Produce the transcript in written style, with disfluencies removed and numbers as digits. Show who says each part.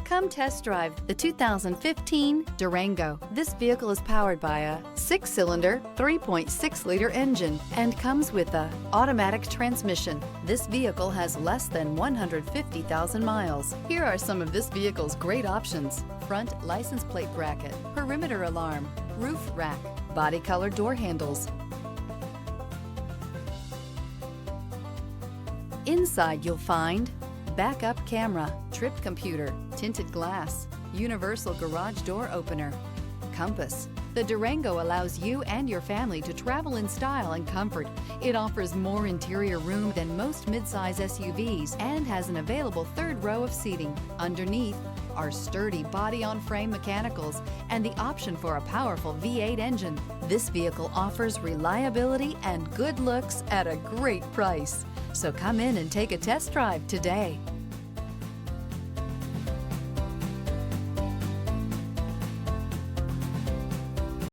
Speaker 1: Come test drive the 2015 Durango. This vehicle is powered by a 6-cylinder, 3.6-liter engine and comes with a automatic transmission. This vehicle has less than 150,000 miles. Here are some of this vehicle's great options: front license plate bracket, perimeter alarm, roof rack, body color door handles. Inside you'll find backup camera, trip computer, tinted glass, universal garage door opener, compass. The Durango allows you and your family to travel in style and comfort. It offers more interior room than most midsize SUVs and has an available third row of seating. Underneath are sturdy body-on-frame mechanicals and the option for a powerful V8 engine. This vehicle offers reliability and good looks at a great price. So come in and take a test drive today.